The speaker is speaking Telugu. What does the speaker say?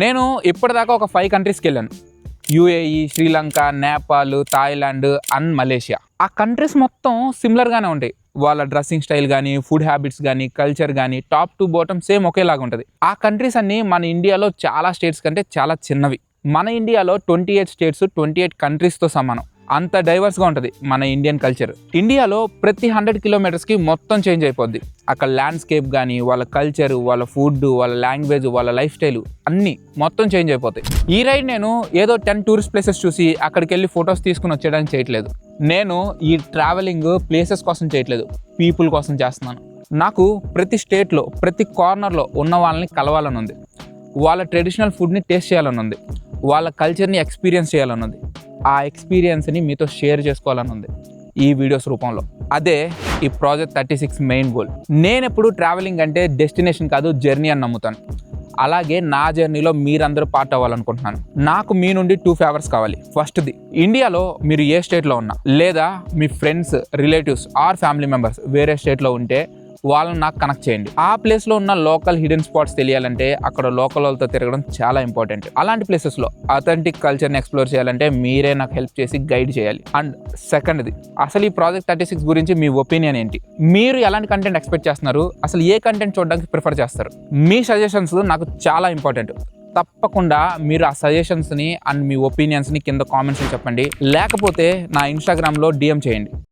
నేను ఇప్పటిదాకా ఒక 5 కంట్రీస్కి వెళ్ళాను. UAE, Sri Lanka, Nepal, Thailand and Malaysia. ఆ కంట్రీస్ మొత్తం సిమిలర్గానే ఉంటాయి. వాళ్ళ డ్రెస్సింగ్ స్టైల్ కానీ, ఫుడ్ హ్యాబిట్స్ కానీ, కల్చర్ కానీ టాప్ టు బాటమ్ సేమ్ ఒకేలాగా ఉంటుంది. ఆ కంట్రీస్ అన్నీ మన ఇండియాలో చాలా స్టేట్స్ కంటే చాలా చిన్నవి. మన ఇండియాలో 28 స్టేట్స్ 28 కంట్రీస్తో సమానం. అంత డైవర్స్గా ఉంటుంది మన ఇండియన్ కల్చర్. ఇండియాలో ప్రతి 100 కిలోమీటర్స్కి మొత్తం చేంజ్ అయిపోద్ది. అక్కడ ల్యాండ్స్కేప్ కానీ, వాళ్ళ కల్చర్, వాళ్ళ ఫుడ్, వాళ్ళ లాంగ్వేజ్, వాళ్ళ లైఫ్ స్టైల్ అన్నీ మొత్తం చేంజ్ అయిపోతాయి. ఈ రైడ్ నేను ఏదో 10 టూరిస్ట్ ప్లేసెస్ చూసి అక్కడికి వెళ్ళి ఫొటోస్ తీసుకుని వచ్చేయడానికి చేయట్లేదు. నేను ఈ ట్రావెలింగ్ ప్లేసెస్ కోసం చేయట్లేదు, పీపుల్ కోసం చేస్తున్నాను. నాకు ప్రతి స్టేట్లో ప్రతి కార్నర్లో ఉన్న వాళ్ళని కలవాలని ఉంది. వాళ్ళ ట్రెడిషనల్ ఫుడ్ని టేస్ట్ చేయాలని ఉంది. వాళ్ళ కల్చర్ని ఎక్స్పీరియన్స్ చేయాలని ఉంది. ఆ ఎక్స్పీరియన్స్ని మీతో షేర్ చేసుకోవాలని ఉంది ఈ వీడియోస్ రూపంలో. అదే ఈ ప్రాజెక్ట్ 36 మెయిన్ గోల్. నేను ఎప్పుడు ట్రావెలింగ్ అంటే డెస్టినేషన్ కాదు, జర్నీ అని నమ్ముతాను. అలాగే నా జర్నీలో మీరందరూ పార్ట్ అవ్వాలనుకుంటున్నాను. నాకు మీ నుండి 2 ఫేవర్స్ కావాలి. ఫస్ట్ది, ఇండియాలో మీరు ఏ స్టేట్లో ఉన్నా, లేదా మీ friends, relatives or family members వేరే స్టేట్లో ఉంటే వాళ్ళని నాకు కనెక్ట్ చేయండి. ఆ ప్లేస్లో ఉన్న లోకల్ హిడెన్ స్పాట్స్ తెలియాలంటే అక్కడ లోకల్ వాళ్ళతో తిరగడం చాలా ఇంపార్టెంట్. అలాంటి ప్లేసెస్లో అథెంటిక్ కల్చర్ని ఎక్స్ప్లోర్ చేయాలంటే మీరే నాకు హెల్ప్ చేసి గైడ్ చేయాలి. అండ్ సెకండ్ది, అసలు ఈ ప్రాజెక్ట్ 36 గురించి మీ ఒపీనియన్ ఏంటి? మీరు ఎలాంటి కంటెంట్ ఎక్స్పెక్ట్ చేస్తున్నారు? అసలు ఏ కంటెంట్ చూడడానికి ప్రిఫర్ చేస్తారు? మీ సజెషన్స్ నాకు చాలా ఇంపార్టెంట్. తప్పకుండా మీరు ఆ సజెషన్స్ని అండ్ మీ ఒపీనియన్స్ని కింద కామెంట్స్లో చెప్పండి. లేకపోతే నా ఇన్స్టాగ్రామ్లో DM చేయండి.